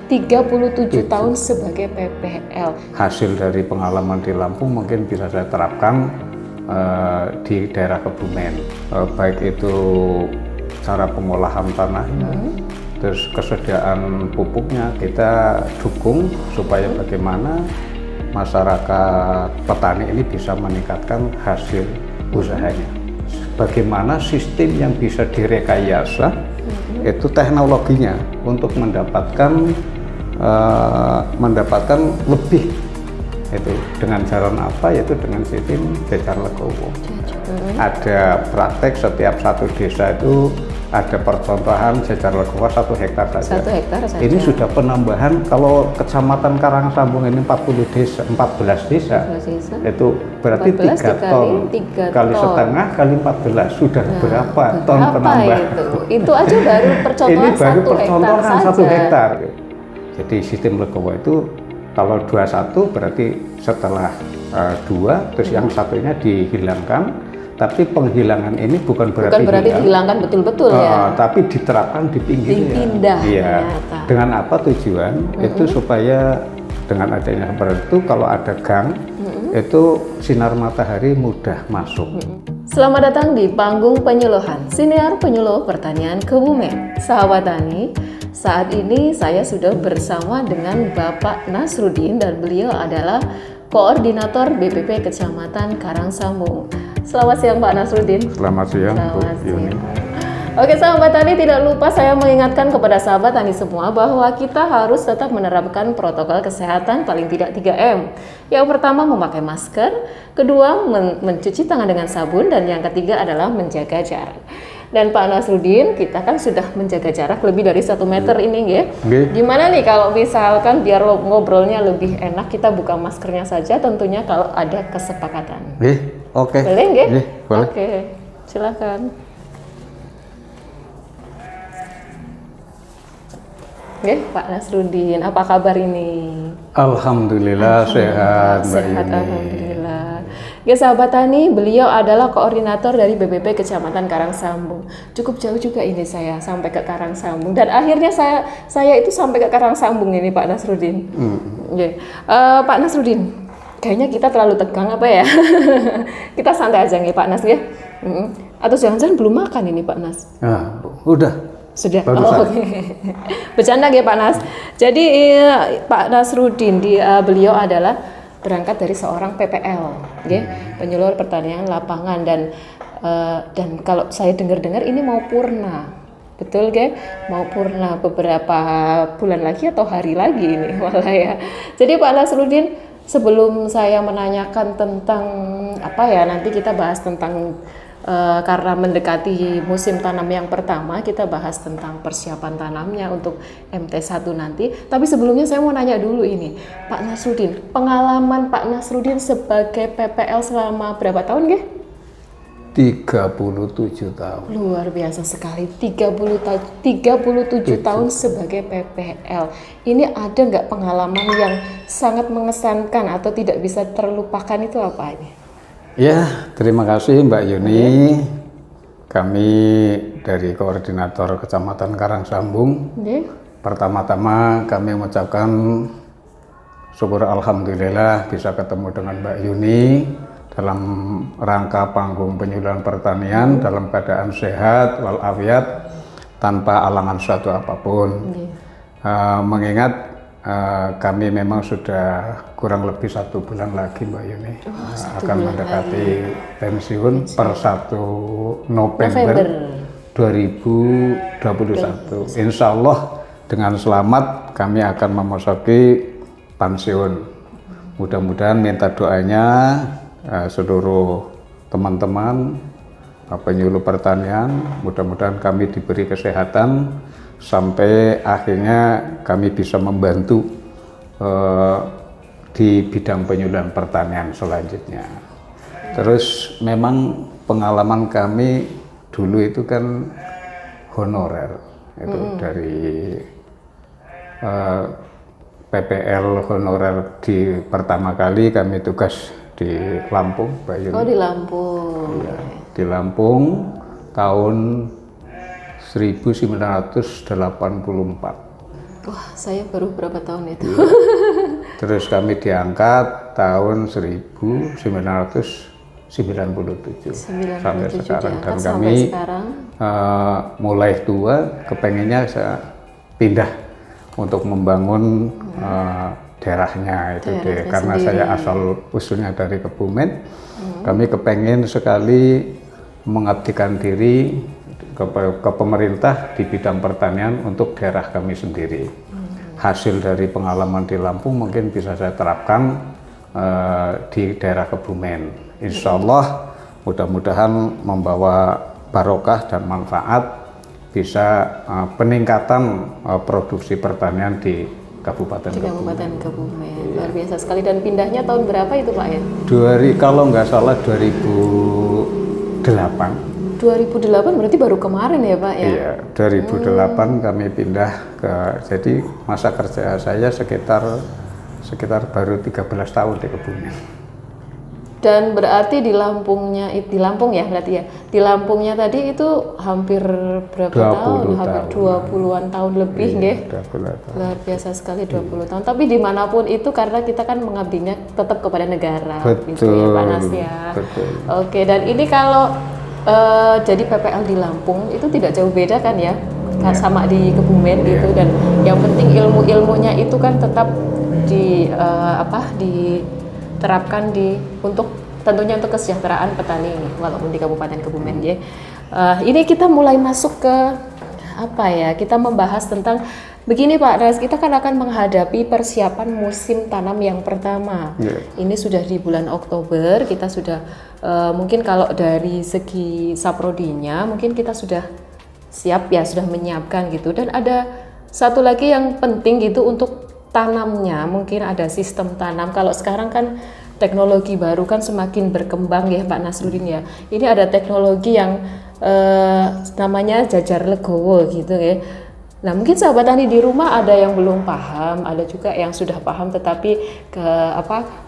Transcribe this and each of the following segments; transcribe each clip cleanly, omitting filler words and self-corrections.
37 tahun sebagai PPL. Hasil dari pengalaman di Lampung mungkin bisa saya terapkan di daerah Kebumen, baik itu cara pengolahan tanahnya, terus kesediaan pupuknya kita dukung supaya bagaimana masyarakat petani ini bisa meningkatkan hasil usahanya. Bagaimana sistem yang bisa direkayasa itu teknologinya untuk mendapatkan lebih. Itu dengan cara apa? Yaitu dengan sistem Jejar Legowo. Ada praktek setiap satu desa itu ada percontohan Jejar Legowo 1 hektar saja. 1 hektar saja. Ini sudah penambahan kalau kecamatan Karangsambung ini 14 desa. Itu berarti 3 ton. Kali setengah kali 14 sudah berapa ton penambahan? Itu aja baru percontohan. Ini baru percontohan 1 hektar. Saja. Jadi sistem Legowo itu kalau 21 berarti setelah 2 terus yang satunya dihilangkan, tapi penghilangan ini bukan berarti dihilangkan betul-betul ya, tapi diterapkan di pinggirnya. Dipindah. Iya. Dengan apa tujuan? Itu supaya dengan adanya seperti itu kalau ada gang itu sinar matahari mudah masuk. Selamat datang di panggung penyuluhan Siniar Penyuluh Pertanian Kebumen. Sahabat Tani, saat ini saya sudah bersama dengan Bapak Nasrudin dan beliau adalah Koordinator BPP Kecamatan Karangsambung. Selamat siang Pak Nasrudin. Selamat siang Bu Yuni. Oke sahabat tani, tidak lupa saya mengingatkan kepada sahabat tani semua bahwa kita harus tetap menerapkan protokol kesehatan paling tidak 3M. Yang pertama memakai masker, kedua mencuci tangan dengan sabun, dan yang ketiga adalah menjaga jarak. Dan Pak Nasrudin, kita kan sudah menjaga jarak lebih dari 1 meter ini ya. Gimana nih kalau misalkan biar ngobrolnya lebih enak, kita buka maskernya saja tentunya kalau ada kesepakatan. Oke. Boleh nggih? Boleh. Oke, silakan. Pak Nasrudin, apa kabar ini? Alhamdulillah sehat Mbak Yuni. Alhamdulillah. Ya sahabat tani, beliau adalah koordinator dari BPP Kecamatan Karangsambung. Cukup jauh juga ini saya sampai ke Karangsambung, dan akhirnya saya itu sampai ke Karangsambung ini Pak Nasrudin. Pak Nasrudin, kayaknya kita terlalu tegang apa ya? Kita santai aja nih Pak Nas ya. Atau jangan-jangan belum makan ini Pak Nas? Udah. Sudah. Oke. Bercanda ya Pak Nas. Jadi Pak Nasrudin beliau adalah berangkat dari seorang PPL, penyuluh pertanian lapangan, dan kalau saya dengar-dengar ini mau purna. Betul mau purna beberapa bulan lagi atau hari lagi ini malah ya. Jadi Pak Nasrudin, sebelum saya menanyakan tentang nanti kita bahas tentang karena mendekati musim tanam yang pertama, kita bahas tentang persiapan tanamnya untuk MT1 nanti. Tapi sebelumnya saya mau nanya dulu ini, Pak Nasrudin, pengalaman Pak Nasrudin sebagai PPL selama berapa tahun 37 tahun. Luar biasa sekali, 37 tahun sebagai PPL. Ini ada nggak pengalaman yang sangat mengesankan atau tidak bisa terlupakan, itu apa ini? Ya, terima kasih Mbak Yuni. Kami dari Koordinator Kecamatan Karangsambung. Pertama-tama kami mengucapkan syukur alhamdulillah bisa ketemu dengan Mbak Yuni dalam rangka panggung penyuluhan pertanian dalam keadaan sehat walafiat tanpa alangan suatu apapun. Mengingat kami memang sudah kurang lebih 1 bulan lagi Mbak Yuni akan mendekati pensiun per 1 November 2021. Insya Allah dengan selamat kami akan memasuki pensiun. Mudah-mudahan minta doanya seluruh teman-teman penyuluh pertanian, mudah-mudahan kami diberi kesehatan sampai akhirnya kami bisa membantu di bidang penyuluhan pertanian selanjutnya. Terus memang pengalaman kami dulu itu kan honorer, itu dari PPL honorer. Di pertama kali kami tugas di Lampung, Mbak Yuni. Di Lampung. Iya, di Lampung tahun 1984. Wah, saya baru berapa tahun itu? Ya. Terus kami diangkat tahun 1997 sampai sekarang, dan kami mulai tua kepengennya saya pindah untuk membangun daerahnya itu deh, karena sendiri. Saya asal usulnya dari Kebumen. Kami kepengen sekali mengabdikan diri ke pemerintah di bidang pertanian untuk daerah kami sendiri. Hasil dari pengalaman di Lampung mungkin bisa saya terapkan di daerah Kebumen. Insya Allah mudah-mudahan membawa barokah dan manfaat, bisa peningkatan produksi pertanian di Kabupaten Kebumen. Luar biasa sekali. Dan pindahnya tahun berapa itu Pak ya? Kalau nggak salah 2008. 2008 berarti baru kemarin ya Pak ya? Iya, 2008 kami pindah jadi masa kerja saya sekitar baru 13 tahun di Kebumen. Dan berarti di Lampung ya berarti ya? Di Lampungnya tadi itu hampir berapa tahun? Hampir 20-an tahun lebih nggih. Luar biasa sekali 20 tahun. Tapi dimanapun itu karena kita kan mengabdinya tetap kepada negara. Betul. Gitu ya Pak Nas ya. Betul. Oke, dan ini kalau jadi PPL di Lampung itu tidak jauh beda kan ya, sama di Kebumen gitu, dan yang penting ilmunya itu kan tetap diterapkan untuk tentunya untuk kesejahteraan petani walaupun di Kabupaten Kebumen ya. Ini kita mulai masuk ke kita membahas tentang begini Pak Nas, kita kan akan menghadapi persiapan musim tanam yang pertama. Ini sudah di bulan Oktober, kita sudah mungkin kalau dari segi saprodinya mungkin kita sudah siap ya, sudah menyiapkan gitu. Dan ada satu lagi yang penting gitu untuk tanamnya, mungkin ada sistem tanam. Kalau sekarang kan teknologi baru kan semakin berkembang ya Pak Nasruddin ya. Ini ada teknologi yang namanya jajar legowo gitu ya. Nah, mungkin sahabat tani di rumah ada yang belum paham, ada juga yang sudah paham tetapi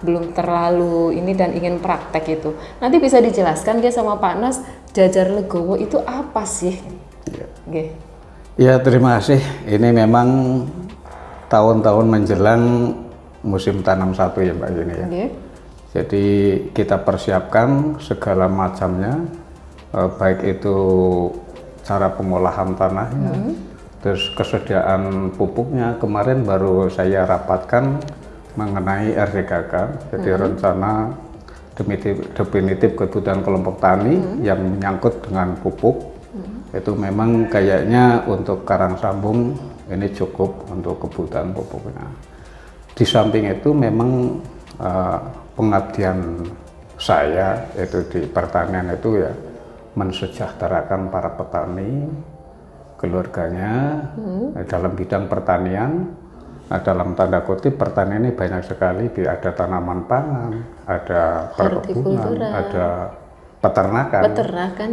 belum terlalu ini dan ingin praktek itu. Nanti bisa dijelaskan dia sama Pak Nas, jajar legowo itu apa sih? Ya, terima kasih. Ini memang tahun-tahun menjelang musim tanam satu ya Mbak Yuni ya. Jadi kita persiapkan segala macamnya, baik itu cara pengolahan tanahnya, terus kesediaan pupuknya. Kemarin baru saya rapatkan mengenai RDKK, jadi rencana definitif kebutuhan kelompok tani yang menyangkut dengan pupuk. Itu memang kayaknya untuk Karang Sambung ini cukup untuk kebutuhan pupuknya. Di samping itu memang pengabdian saya itu di pertanian itu ya mensejahterakan para petani, keluarganya dalam bidang pertanian. Dalam tanda kutip pertanian ini banyak sekali, ada tanaman pangan, ada perkebunan, ada peternakan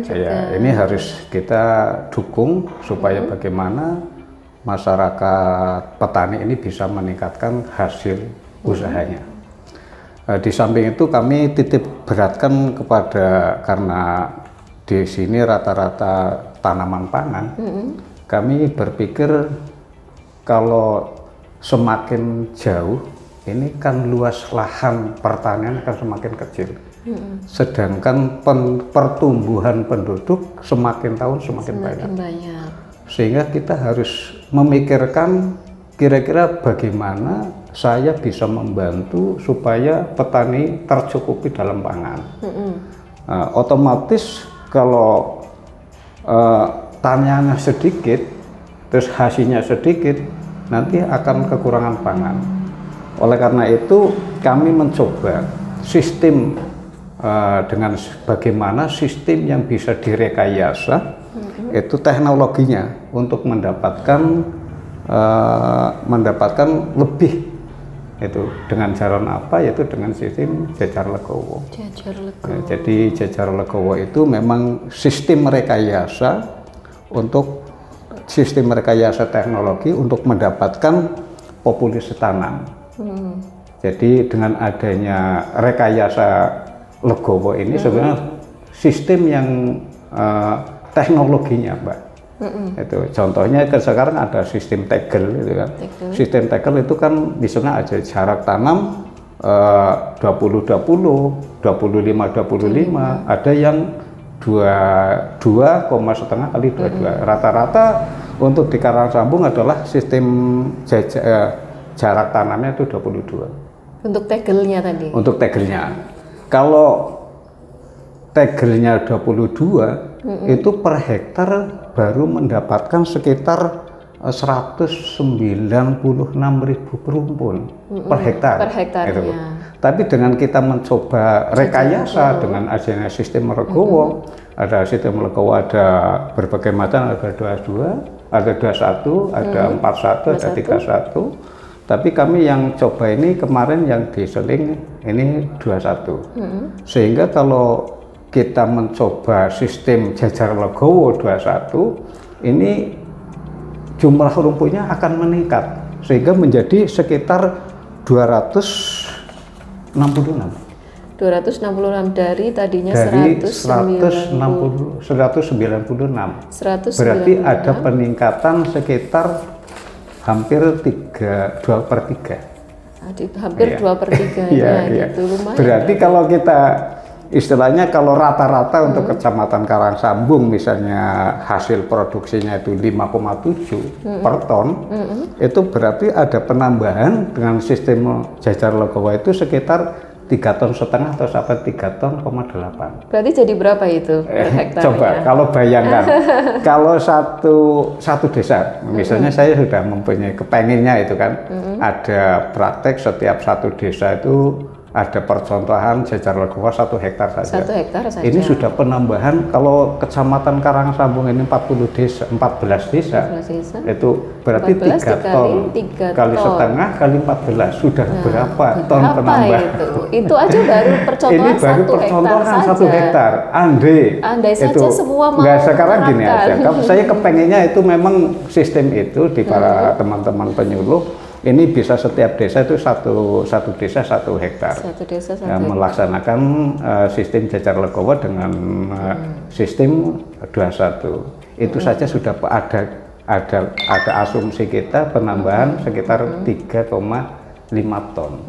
juga. Ya, ini harus kita dukung supaya bagaimana masyarakat petani ini bisa meningkatkan hasil usahanya. Di samping itu kami titip beratkan karena di sini rata-rata tanaman pangan, kami berpikir kalau semakin jauh ini kan luas lahan pertanian akan semakin kecil. Sedangkan pertumbuhan penduduk semakin tahun semakin banyak. Sehingga kita harus memikirkan kira-kira bagaimana saya bisa membantu supaya petani tercukupi dalam pangan. Otomatis kalau taniannya sedikit, terus hasilnya sedikit, nanti akan kekurangan pangan. Oleh karena itu kami mencoba sistem dengan bagaimana sistem yang bisa direkayasa, itu teknologinya untuk mendapatkan lebih. Itu dengan cara apa? Yaitu dengan sistem jajar legowo. Jadi jajar legowo itu memang sistem rekayasa teknologi untuk mendapatkan populasi tanam. Jadi dengan adanya rekayasa legowo ini sebenarnya sistem yang teknologinya Mbak Itu contohnya sekarang ada sistem tegel gitu kan. Sistem tegel itu kan misalnya ada jarak tanam 20-20, 25-25, ada yang 2,5 kali 22. Rata-rata untuk di karang sambung adalah sistem jarak tanamnya itu 22. Untuk tegelnya tadi? Untuk tegelnya. Kalau tegelnya 22, itu per hektar baru mendapatkan sekitar 196.000 per rumpun per hektar. Per hektarnya. Gitu. Tapi dengan kita mencoba rekayasa dengan adanya sistem legowo, ada sistem legowo, ada berbagai macam, ada 22, ada 21, ada 41, ada 31. Tapi kami yang coba ini kemarin yang di Seling ini 21. Sehingga kalau kita mencoba sistem jajar legowo 21, ini jumlah rumputnya akan meningkat sehingga menjadi sekitar 266 dari tadinya dari 196. Berarti ada peningkatan sekitar hampir 2/3. Hampir 2/3 gitu, lumayan. Berarti kalau kita istilahnya kalau rata-rata untuk Kecamatan Karangsambung misalnya hasil produksinya itu 5,7 per ton, itu berarti ada penambahan dengan sistem jajar legowo itu sekitar 3,5 ton atau sampai 3,8 ton. Berarti jadi berapa itu per hektar? Coba kalau bayangkan, kalau satu desa, misalnya saya sudah mempunyai kepenginnya itu kan, ada praktek setiap satu desa itu ada percontohan jajar legowo 1 hektar saja. 1 hektar saja. Ini sudah penambahan kalau Kecamatan Karangsambung ini 14 desa, itu berarti 3 ton. Kali setengah kali 14 sudah berapa ton penambahan? Itu aja baru percontohan. Ini baru percontohan 1 hektar. Andai saja itu, semua mau sekarang gini aja. Kalau saya kepengennya itu memang sistem itu di para teman-teman penyuluh. Ini bisa setiap desa itu satu desa 1 hektar. Satu desa 1 melaksanakan sistem jajar legowo dengan sistem 21. Itu saja sudah ada asumsi kita penambahan sekitar 3,5 ton.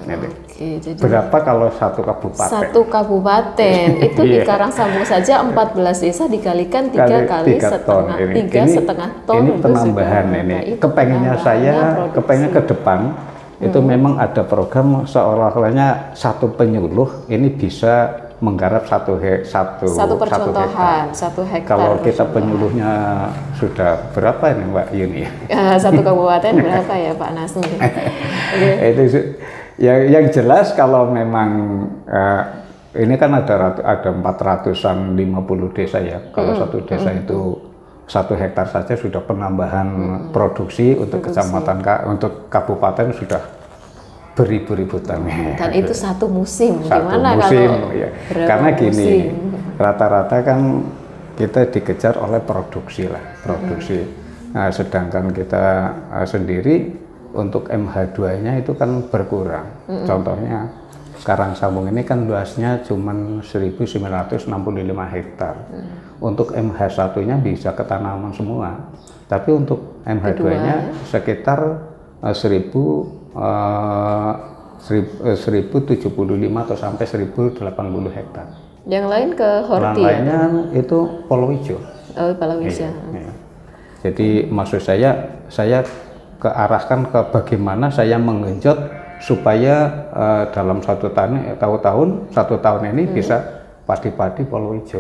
Oke, jadi berapa kalau satu kabupaten? Satu kabupaten itu di Karangsambung saja 14 desa dikalikan 3 kali setengah, 3,5 ton. Ini penambahan ini. Kepengennya saya, kepengen ke depan itu memang ada program seolah-olahnya satu penyuluh ini bisa menggarap satu hektar. Kalau kita penyuluhnya sudah berapa ini Mbak Yuni? Satu kabupaten berapa ya Pak Nasmi? Itu yang jelas kalau memang ini kan ada 450 desa ya. Kalau satu desa itu 1 hektar saja sudah penambahan produksi untuk kecamatan, untuk kabupaten sudah beribu-ribu ton. Dan itu satu musim. Gimana kalau karena gini, rata-rata kan kita dikejar oleh produksi. Nah, sedangkan kita sendiri untuk MH2-nya itu kan berkurang. Contohnya Karangsambung ini kan luasnya cuma 1.965 hektar. Untuk MH1-nya bisa ketanaman semua. Tapi untuk MH2-nya sekitar 1.075 atau sampai 1.080 hektar. Yang lain ke horti. Yang lainnya itu palawija. Oh, palawija. Iya. Jadi maksud saya kearahkan ke bagaimana saya menggenjot supaya dalam satu tahun ini bisa padi-padi palawija.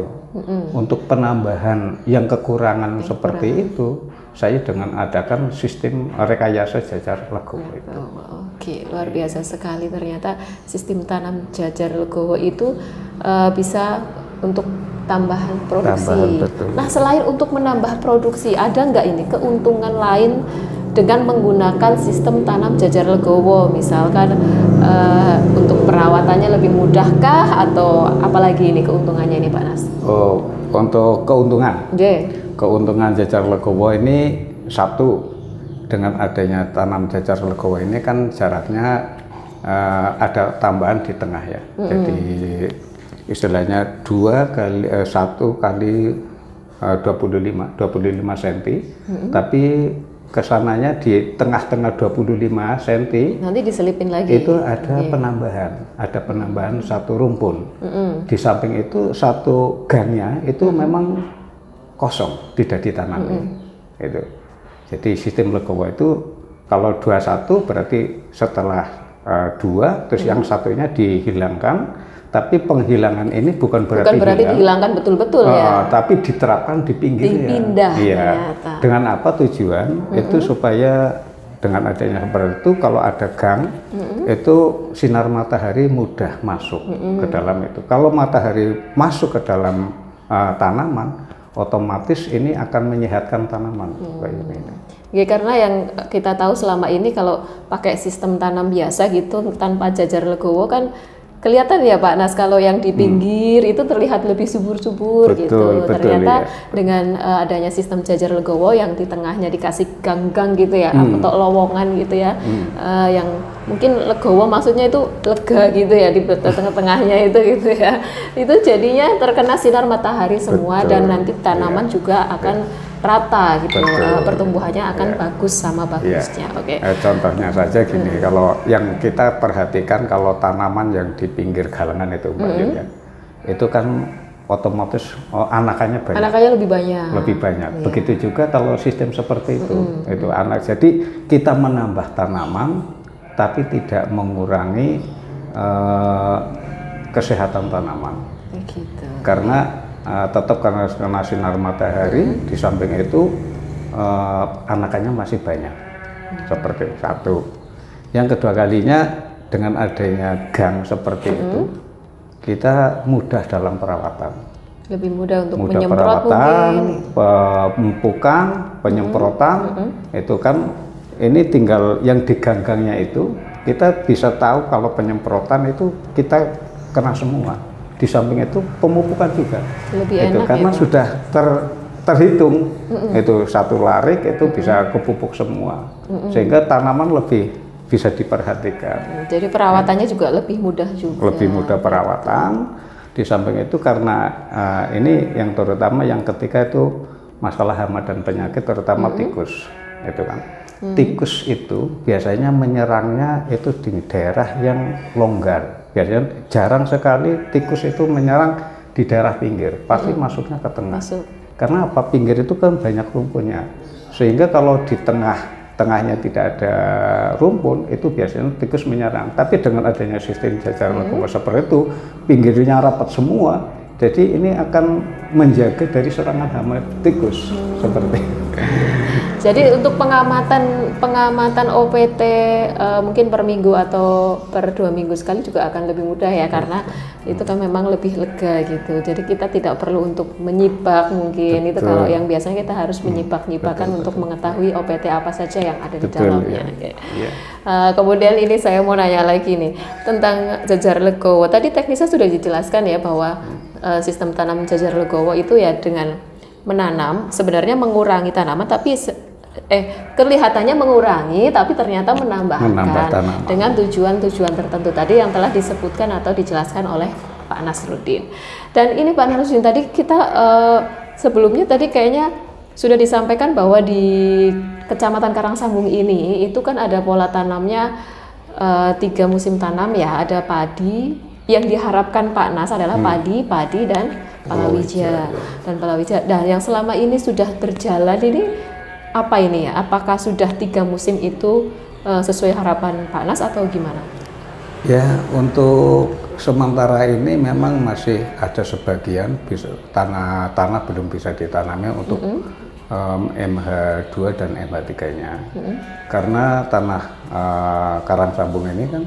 Untuk penambahan yang kekurangan seperti itu, saya dengan adakan sistem rekayasa jajar legowo itu. Oke, luar biasa sekali ternyata sistem tanam jajar legowo itu bisa untuk tambahan produksi. Nah, selain untuk menambah produksi, ada nggak ini keuntungan lain dengan menggunakan sistem tanam jajar legowo? Misalkan untuk perawatannya lebih mudahkah atau apalagi ini keuntungannya ini Pak Nas? Oh, untuk keuntungan. Keuntungan jajar legowo ini satu, dengan adanya tanam jajar legowo ini kan jaraknya ada tambahan di tengah ya. Jadi istilahnya 1 kali 25 cm, tapi kesananya di tengah-tengah 25 cm nanti diselipin lagi. Itu ada penambahan satu rumpun. Di samping itu satu gangnya itu memang kosong, tidak ditanami. Itu. Jadi sistem legowo itu kalau 21 berarti setelah 2 terus yang satunya dihilangkan. Tapi penghilangan ini bukan berarti dihilangkan betul-betul ya. Tapi diterapkan di pinggirnya. Dipindah. Iya. Dengan apa tujuan? Itu supaya dengan adanya seperti itu, kalau ada gang, itu sinar matahari mudah masuk ke dalam itu. Kalau matahari masuk ke dalam tanaman, otomatis ini akan menyehatkan tanaman. Ya, karena yang kita tahu selama ini kalau pakai sistem tanam biasa gitu tanpa jajar legowo kan kelihatan ya Pak Nas, kalau yang di pinggir itu terlihat lebih subur-subur gitu. Ternyata dengan adanya sistem jajar legowo yang di tengahnya dikasih gang-gang gitu ya, atau lowongan gitu ya, yang mungkin legowo maksudnya itu lega gitu ya di tengah-tengahnya itu gitu ya. Itu jadinya terkena sinar matahari semua dan nanti tanaman juga akan rata gitu, pertumbuhannya akan bagus sama bagusnya. Contohnya saja gini, kalau yang kita perhatikan kalau tanaman yang di pinggir galengan itu Mbak Yulia, itu kan otomatis anakannya banyak. Anakannya lebih banyak. Lebih banyak. Begitu juga kalau sistem seperti itu anak. Jadi kita menambah tanaman, tapi tidak mengurangi kesehatan tanaman. Gitu. Karena tetap karena sinar matahari, di samping itu anakannya masih banyak. Seperti satu. Yang kedua kalinya dengan adanya gang seperti itu, kita mudah dalam perawatan. Lebih mudah untuk menyemprot perawatan, pemupukan, penyemprotan, itu kan ini tinggal yang di gang-gangnya itu kita bisa tahu kalau penyemprotan itu kita kena semua. Di samping itu pemupukan juga. Lebih itu enak karena ya, sudah terhitung itu satu larik itu bisa kepupuk semua, sehingga tanaman lebih bisa diperhatikan. Jadi perawatannya juga lebih mudah juga. Lebih mudah perawatan. Di samping itu karena ini yang terutama yang ketika itu masalah hama dan penyakit terutama tikus itu kan. Tikus itu biasanya menyerangnya itu di daerah yang longgar. Biasanya jarang sekali tikus itu menyerang di daerah pinggir, pasti masuknya ke tengah. Karena apa? Pinggir itu kan banyak rumputnya, sehingga kalau di tengahnya tidak ada rumpun, itu biasanya tikus menyerang. Tapi dengan adanya sistem jajar legowo seperti itu, pinggirnya rapat semua, jadi ini akan menjaga dari serangan hama tikus seperti itu. Jadi untuk pengamatan OPT mungkin per minggu atau per 2 minggu sekali juga akan lebih mudah ya, karena itu kan memang lebih lega gitu. Jadi kita tidak perlu untuk menyibak mungkin. Itu kalau yang biasanya kita harus menyibak-nyibakkan untuk mengetahui OPT apa saja yang ada di dalamnya. Kemudian ini saya mau nanya lagi nih tentang jajar legowo. Tadi teknisnya sudah dijelaskan ya bahwa sistem tanam jajar legowo itu ya dengan menanam sebenarnya mengurangi tanaman, tapi kelihatannya mengurangi tapi ternyata menambahkan dengan tujuan-tujuan tertentu tadi yang telah disebutkan atau dijelaskan oleh Pak Nasruddin. Dan ini Pak Nasruddin tadi kita sebelumnya tadi kayaknya sudah disampaikan bahwa di Kecamatan Karangsambung ini itu kan ada pola tanamnya 3 musim tanam ya, ada padi. Yang diharapkan Pak Nas adalah padi dan palawija Dan yang selama ini sudah berjalan ini apa ini ya? Apakah sudah 3 musim itu sesuai harapan Pak Nas atau gimana? Ya, untuk sementara ini memang masih ada sebagian tanah belum bisa ditanami untuk MH2 dan MH3-nya. Karena tanah Karangsambung ini kan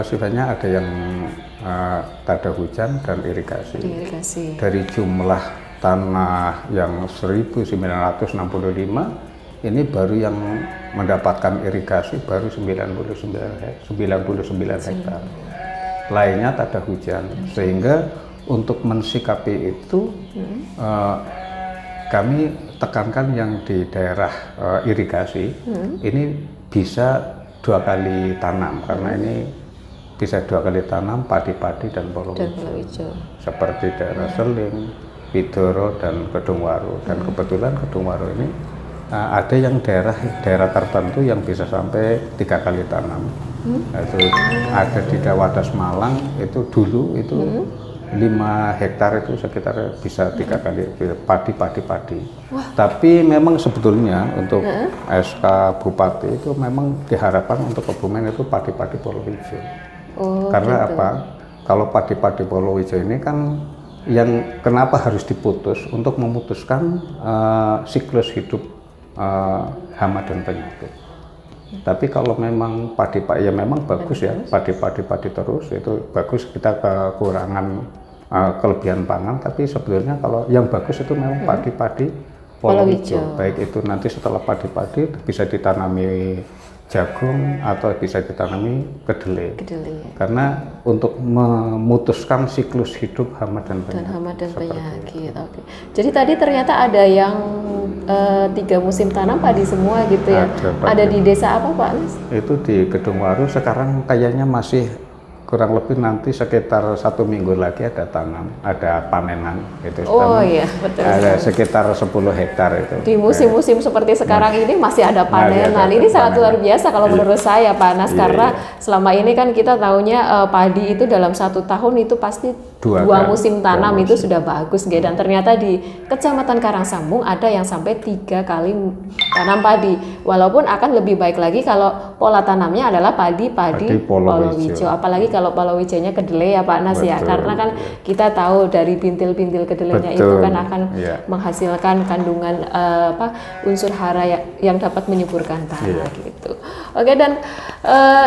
sifatnya ada yang tak ada hujan dan irigasi. Dari jumlah tanah yang 1965 ini baru yang mendapatkan irigasi baru 99 hektar. Lainnya tak ada hujan, sehingga untuk mensikapi itu kami tekankan yang di daerah irigasi ini bisa 2 kali tanam, karena ini bisa 2 kali tanam padi-padi dan palawija. Seperti daerah Seling, Widoro dan Kedungwaru, dan kebetulan Kedungwaru ini ada yang daerah tertentu yang bisa sampai 3 kali tanam. Itu ada di Wadas Malang, itu dulu itu 5 hektar itu sekitar bisa 3 kali padi. Tapi memang sebetulnya untuk SK Bupati itu memang diharapkan untuk Kebumen itu padi-padi Polowijo. Karena gitu. apa? Kalau padi-padi Polowijo ini kan yang kenapa harus diputus untuk memutuskan siklus hidup hama dan penyakit. Tapi kalau memang padi ya memang bagus ya, padi terus itu bagus, kita kekurangan kelebihan pangan, tapi sebetulnya kalau yang bagus itu memang padi-padi Polowijo. Baik itu nanti setelah padi-padi bisa ditanami jagung atau bisa ditanami kedelai. Karena untuk memutuskan siklus hidup hama dan penyakit. Oke. Jadi tadi ternyata ada yang 3 musim tanam padi semua gitu ya. Ada di desa apa Pak Nas? Itu di Kedungwaru, sekarang kayaknya masih kurang lebih nanti sekitar 1 minggu lagi ada panenan itu. Iya, betul. Ada sekitar 10 hektar itu. Di musim-musim seperti sekarang ini masih ada panenan. Ini sangat luar biasa kalau menurut saya Pak Nas, karena selama ini kan kita taunya padi itu dalam 1 tahun itu pasti 2 musim tanam itu sudah bagus gitu. Dan ternyata di Kecamatan Karangsambung ada yang sampai 3 kali tanam padi. Walaupun akan lebih baik lagi kalau pola tanamnya adalah padi Polowijo. Apalagi kalau Polowijonya kedelai ya Pak Nas ya, karena kan kita tahu dari bintil-bintil kedelainya itu kan akan menghasilkan kandungan unsur hara yang dapat menyuburkan tanah gitu. Oke, dan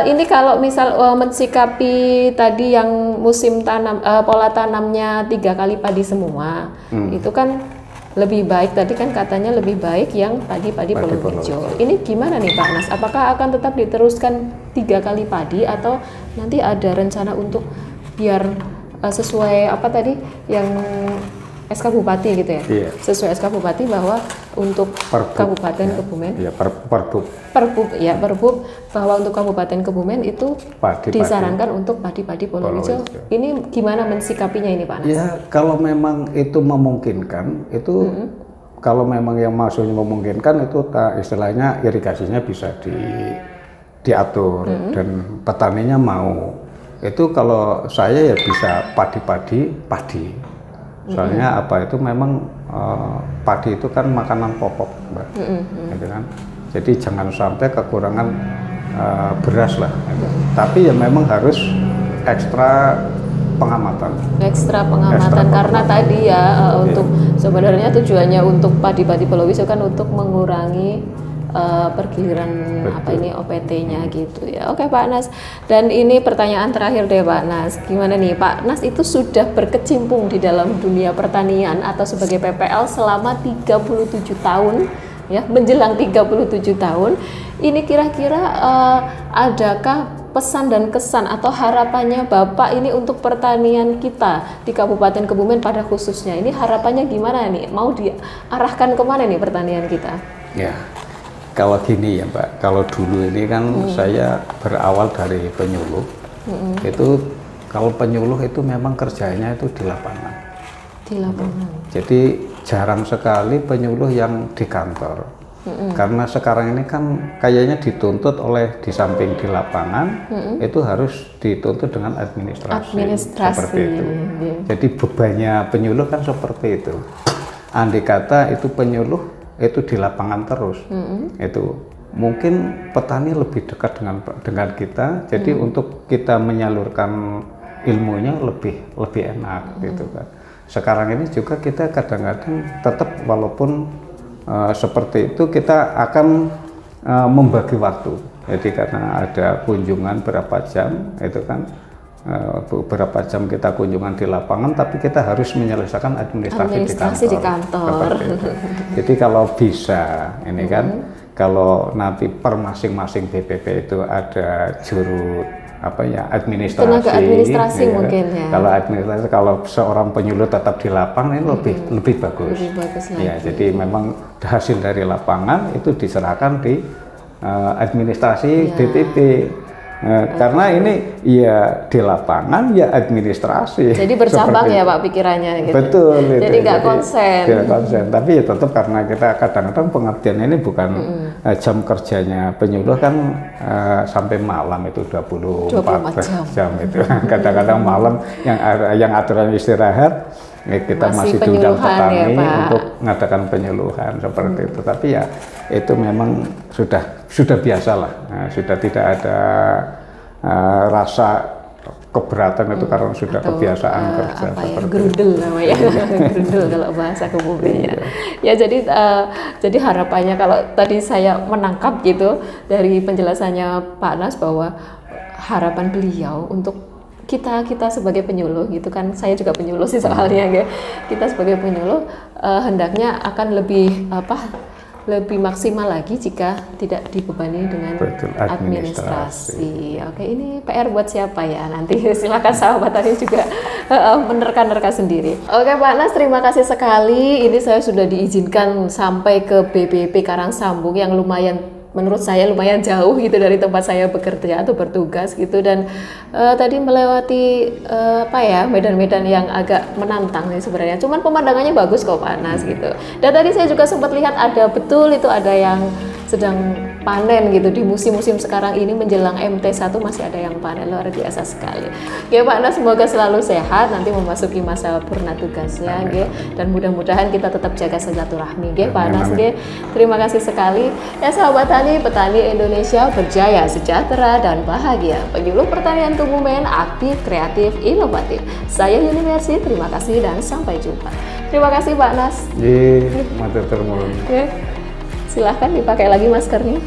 ini kalau misal mensikapi tadi yang musim tanam pola tanamnya 3 kali padi semua, itu kan lebih baik, tadi kan katanya lebih baik yang padi Polowijo. Ini gimana nih Pak Nas? Apakah akan tetap diteruskan 3 kali padi atau nanti ada rencana untuk biar sesuai apa tadi yang SK Bupati gitu ya? Sesuai SK Bupati bahwa untuk Kabupaten Kebumen, Perbub bahwa untuk Kabupaten Kebumen itu disarankan untuk padi Polowijo. Ini gimana mensikapinya ini Pak Nas? Ya kalau memang itu memungkinkan, itu kalau memang yang maksudnya memungkinkan itu istilahnya irigasinya bisa diatur dan petaninya mau. Itu kalau saya ya bisa padi. Soalnya apa itu memang padi itu kan makanan pokok, Mbak. Gitu kan? Jadi jangan sampai kekurangan beras lah. Gitu. Tapi ya memang harus ekstra pengamatan karena tadi ya untuk sebenarnya tujuannya untuk padi Polowijo kan untuk mengurangi pergiliran OPT-nya gitu ya. Oke Pak Nas, dan ini pertanyaan terakhir deh Pak Nas, gimana nih Pak Nas itu sudah berkecimpung di dalam dunia pertanian atau sebagai PPL selama 37 tahun ya, menjelang 37 tahun. Ini kira-kira adakah pesan dan kesan atau harapannya Bapak ini untuk pertanian kita di Kabupaten Kebumen pada khususnya? Ini harapannya gimana nih? Mau diarahkan kemana nih pertanian kita? Ya. Kalau gini ya Mbak, kalau dulu ini kan saya berawal dari penyuluh, itu kalau penyuluh itu memang kerjanya itu di lapangan. Jadi jarang sekali penyuluh yang di kantor, karena sekarang ini kan kayaknya dituntut di samping di lapangan, itu harus dituntut dengan administrasi. Seperti itu. Jadi bebannya penyuluh kan seperti itu. Andai kata itu penyuluh itu di lapangan terus, itu mungkin petani lebih dekat dengan kita, jadi untuk kita menyalurkan ilmunya lebih enak gitu kan. Sekarang ini juga kita kadang-kadang tetap walaupun seperti itu kita akan membagi waktu, jadi karena ada kunjungan berapa jam itu kan. Beberapa jam kita kunjungan di lapangan, tapi kita harus menyelesaikan administrasi di kantor. Jadi kalau bisa, ini kan kalau nanti per masing-masing BPP itu ada juru administrasi. Tenaga administrasi ya, mungkin ya. Kalau administrasi, kalau seorang penyuluh tetap di lapangan ini lebih bagus. Lebih bagus lagi. Ya, jadi memang hasil dari lapangan itu diserahkan di administrasi BPP. Karena ini ya di lapangan ya administrasi. Jadi bercabang seperti ya itu. Pak pikirannya gitu. Betul. Jadi nggak konsen. Tidak konsen. Tapi ya tetap karena kita kadang-kadang pengertian ini bukan jam kerjanya penyuluh kan sampai malam itu 24 jam itu. Kadang-kadang malam yang aturan istirahat kita masih diundang petani ya, untuk mengadakan penyuluhan seperti itu. Tapi ya itu memang sudah biasa lah. Nah, sudah tidak ada rasa keberatan itu karena sudah kebiasaan kerja seperti gerundel namanya. Gerundel kalau bahasa kebumennya. Ya jadi harapannya kalau tadi saya menangkap gitu dari penjelasannya Pak Nas bahwa harapan beliau untuk kita sebagai penyuluh gitu kan, saya juga penyuluh sih soalnya ya. Kita sebagai penyuluh hendaknya akan lebih maksimal lagi jika tidak dibebani dengan administrasi. Oke, ini PR buat siapa ya? Nanti silakan sahabat tadi juga menerka-nerka sendiri. Oke Pak Nas, terima kasih sekali. Ini saya sudah diizinkan sampai ke BPP Karangsambung yang menurut saya lumayan jauh gitu dari tempat saya bekerja atau bertugas gitu, dan tadi melewati medan-medan yang agak menantang nih sebenarnya. Cuman pemandangannya bagus kok Pak Nas gitu. Dan tadi saya juga sempat lihat ada yang sedang panen gitu di musim-musim sekarang ini menjelang MT1 masih ada yang panen, luar biasa sekali. Ya Pak Nas, semoga selalu sehat nanti memasuki masa purna tugasnya nggih, dan mudah-mudahan kita tetap jaga silaturahmi nggih Pak Nas nggih. Terima kasih sekali. Ya sahabat tani, petani Indonesia berjaya, sejahtera dan bahagia. Penyuluh pertanian Kebumen aktif, kreatif, inovatif. Saya Yuni Mercy, terima kasih dan sampai jumpa. Terima kasih Pak Nas. Nggih, matur nuwun. Silahkan dipakai lagi maskernya.